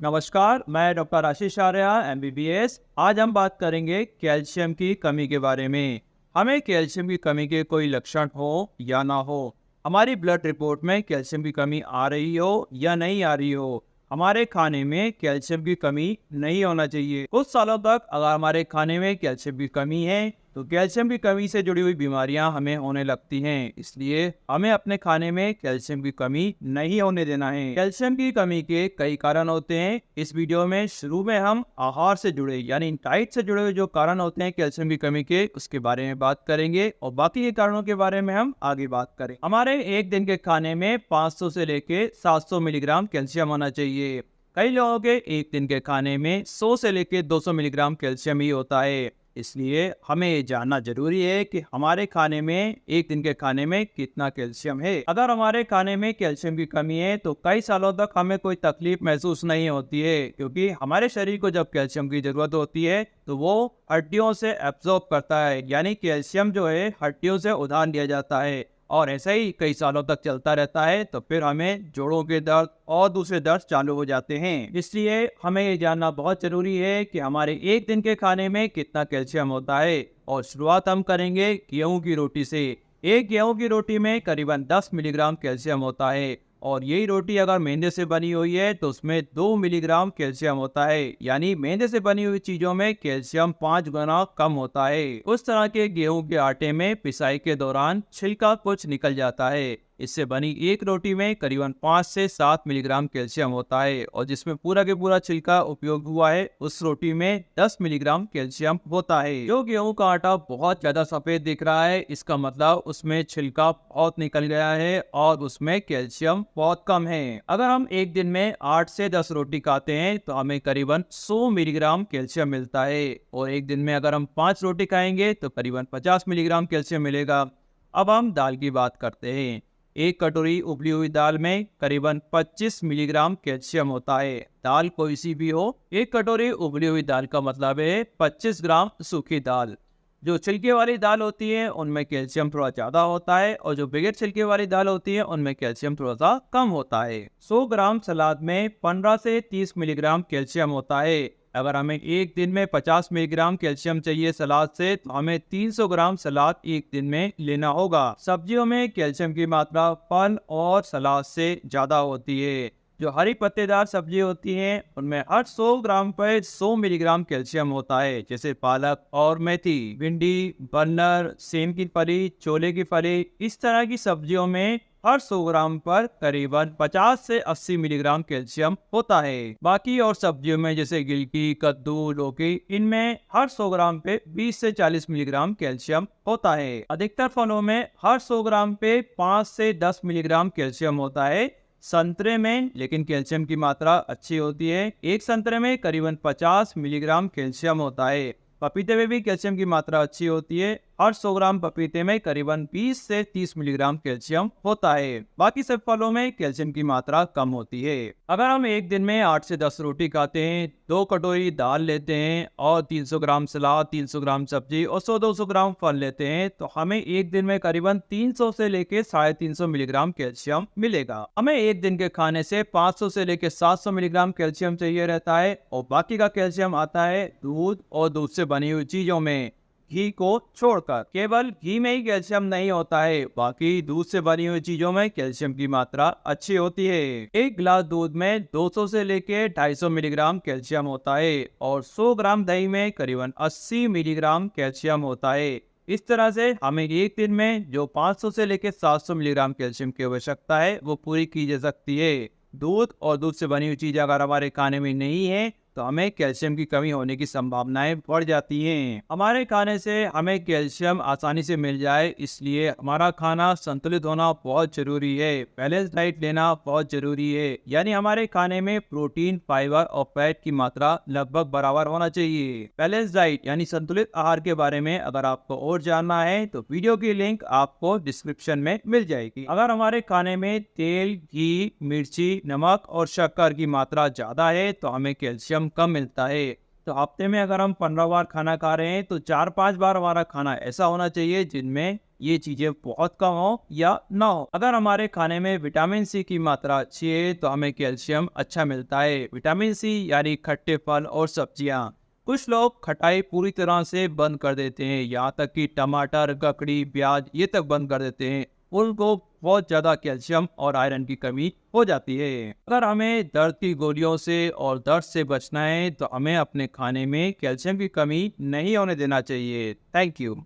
नमस्कार, मैं डॉक्टर आशीष आर्या एमबीबीएस। आज हम बात करेंगे कैल्शियम की कमी के बारे में। हमें कैल्शियम की कमी के कोई लक्षण हो या ना हो, हमारी ब्लड रिपोर्ट में कैल्शियम की कमी आ रही हो या नहीं आ रही हो, हमारे खाने में कैल्शियम की कमी नहीं होना चाहिए। कुछ सालों तक अगर हमारे खाने में कैल्शियम की कमी है तो कैल्शियम की कमी से जुड़ी हुई बीमारियां हमें होने लगती हैं। इसलिए हमें अपने खाने में कैल्शियम की कमी नहीं होने देना है। कैल्शियम की कमी के कई कारण होते हैं। इस वीडियो में शुरू में हम आहार से जुड़े यानी डाइट से जुड़े हुए जो कारण होते हैं कैल्शियम की कमी के, उसके बारे में बात करेंगे और बाकी के कारणों के बारे में हम आगे बात करें। हमारे एक दिन के खाने में 500 से लेके 700 मिलीग्राम कैल्शियम होना चाहिए। कई लोगों के एक दिन के खाने में 100 से लेके 200 मिलीग्राम कैल्शियम ही होता है। इसलिए हमें ये जानना जरूरी है कि हमारे खाने में एक दिन के खाने में कितना कैल्शियम है। अगर हमारे खाने में कैल्शियम की कमी है तो कई सालों तक हमें कोई तकलीफ महसूस नहीं होती है, क्योंकि हमारे शरीर को जब कैल्शियम की जरूरत होती है तो वो हड्डियों से एब्जॉर्ब करता है, यानी कैल्शियम जो है हड्डियों से उधार लिया जाता है और ऐसा ही कई सालों तक चलता रहता है। तो फिर हमें जोड़ों के दर्द और दूसरे दर्द चालू हो जाते हैं। इसलिए हमें ये जानना बहुत जरूरी है कि हमारे एक दिन के खाने में कितना कैल्शियम होता है। और शुरुआत हम करेंगे गेहूं की रोटी से। एक गेहूं की रोटी में करीबन 10 मिलीग्राम कैल्शियम होता है और यही रोटी अगर मैदे से बनी हुई है तो उसमें 2 मिलीग्राम कैल्शियम होता है, यानी मैदे से बनी हुई चीजों में कैल्शियम 5 गुना कम होता है। उस तरह के गेहूं के आटे में पिसाई के दौरान छिलका कुछ निकल जाता है। इससे बनी एक रोटी में करीबन 5 से 7 मिलीग्राम कैल्शियम होता है और जिसमें पूरा के पूरा छिलका उपयोग हुआ है उस रोटी में 10 मिलीग्राम कैल्शियम होता है। जो गेहूं का आटा बहुत ज्यादा सफेद दिख रहा है, इसका मतलब उसमें छिलका बहुत निकल गया है और उसमें कैल्शियम बहुत कम है। अगर हम एक दिन में 8 से 10 रोटी खाते हैं तो हमें करीबन 100 मिलीग्राम कैल्शियम मिलता है और एक दिन में अगर हम 5 रोटी खाएंगे तो करीबन 50 मिलीग्राम कैल्शियम मिलेगा। अब हम दाल की बात करते हैं। एक कटोरी उबली हुई दाल में करीबन 25 मिलीग्राम कैल्शियम होता है। दाल कोई सी भी हो, एक कटोरी उबली हुई दाल का मतलब है 25 ग्राम सूखी दाल। जो छिलके वाली दाल होती है उनमें कैल्शियम थोड़ा ज्यादा होता है और जो बगैर छिलके वाली दाल होती है उनमें कैल्शियम थोड़ा सा कम होता है। 100 ग्राम सलाद में 15 से 30 मिलीग्राम कैल्शियम होता है। अगर हमें एक दिन में 50 मिलीग्राम कैल्शियम चाहिए सलाद से तो हमें 300 ग्राम सलाद एक दिन में लेना होगा। सब्जियों में कैल्शियम की मात्रा फल और सलाद से ज्यादा होती है। जो हरी पत्तेदार सब्जी होती हैं उनमें हर 100 ग्राम पर 100 मिलीग्राम कैल्शियम होता है, जैसे पालक और मेथी, भिंडी, बन्नर, सेम की फली, छोले की फली। इस तरह की सब्जियों में हर 100 ग्राम पर करीबन 50 से 80 मिलीग्राम कैल्शियम होता है। बाकी और सब्जियों में जैसे गिलकी, कद्दू, लौकी, इनमें हर 100 ग्राम पे 20 से 40 मिलीग्राम कैल्शियम होता है। अधिकतर फलों में हर 100 ग्राम पे 5 से 10 मिलीग्राम कैल्शियम होता है। संतरे में लेकिन कैल्शियम की मात्रा अच्छी होती है। एक संतरे में करीबन 50 मिलीग्राम कैल्शियम होता है। पपीते में भी कैल्शियम की मात्रा अच्छी होती है। हर 100 ग्राम पपीते में करीबन 20 से 30 मिलीग्राम कैल्शियम होता है। बाकी सब फलों में कैल्शियम की मात्रा कम होती है। अगर हम एक दिन में 8 से 10 रोटी खाते हैं, 2 कटोरी दाल लेते हैं और 300 ग्राम सलाद, 300 ग्राम सब्जी और 100-200 ग्राम फल लेते हैं तो हमें एक दिन में करीबन 300 से लेके 350 मिलीग्राम कैल्शियम मिलेगा। हमें एक दिन के खाने से 500 से लेके 700 मिलीग्राम कैल्शियम चाहिए रहता है और बाकी का कैल्शियम आता है दूध और दूध से बनी हुई चीजों में, घी को छोड़कर। केवल घी में ही कैल्शियम नहीं होता है, बाकी दूध से बनी हुई चीजों में कैल्शियम की मात्रा अच्छी होती है। एक गिलास दूध में 200 से लेके 250 मिलीग्राम कैल्शियम होता है और 100 ग्राम दही में करीबन 80 मिलीग्राम कैल्शियम होता है। इस तरह से हमें एक दिन में जो 500 से लेके 700 मिलीग्राम कैल्शियम की आवश्यकता है वो पूरी की जा सकती है। दूध और दूध से बनी हुई चीज अगर हमारे खाने में नहीं है तो हमें कैल्शियम की कमी होने की संभावनाएं बढ़ जाती हैं। हमारे खाने से हमें कैल्शियम आसानी से मिल जाए, इसलिए हमारा खाना संतुलित होना बहुत जरूरी है। बैलेंस डाइट लेना बहुत जरूरी है, यानी हमारे खाने में प्रोटीन, फाइबर और फैट की मात्रा लगभग बराबर होना चाहिए। बैलेंस डाइट यानी संतुलित आहार के बारे में अगर आपको और जानना है तो वीडियो की लिंक आपको डिस्क्रिप्शन में मिल जाएगी। अगर हमारे खाने में तेल, घी, मिर्ची, नमक और शक्कर की मात्रा ज्यादा है तो हमें कैल्शियम कम मिलता है। तो हफ्ते में अगर हम 15 बार खाना खा रहे हैं तो 4-5 बार हमारा खाना ऐसा होना चाहिए जिनमें ये चीजें बहुत कम हो या ना हो। अगर हमारे खाने में विटामिन सी की मात्रा अच्छी है तो हमें कैल्शियम अच्छा मिलता है। विटामिन सी यानी खट्टे फल और सब्जियां। कुछ लोग खटाई पूरी तरह से बंद कर देते हैं, यहाँ तक कि टमाटर, ककड़ी, प्याज ये तक बंद कर देते हैं। उनको बहुत ज़्यादा कैल्शियम और आयरन की कमी हो जाती है। अगर हमें दर्द की गोलियों से और दर्द से बचना है तो हमें अपने खाने में कैल्शियम की कमी नहीं होने देना चाहिए। Thank you.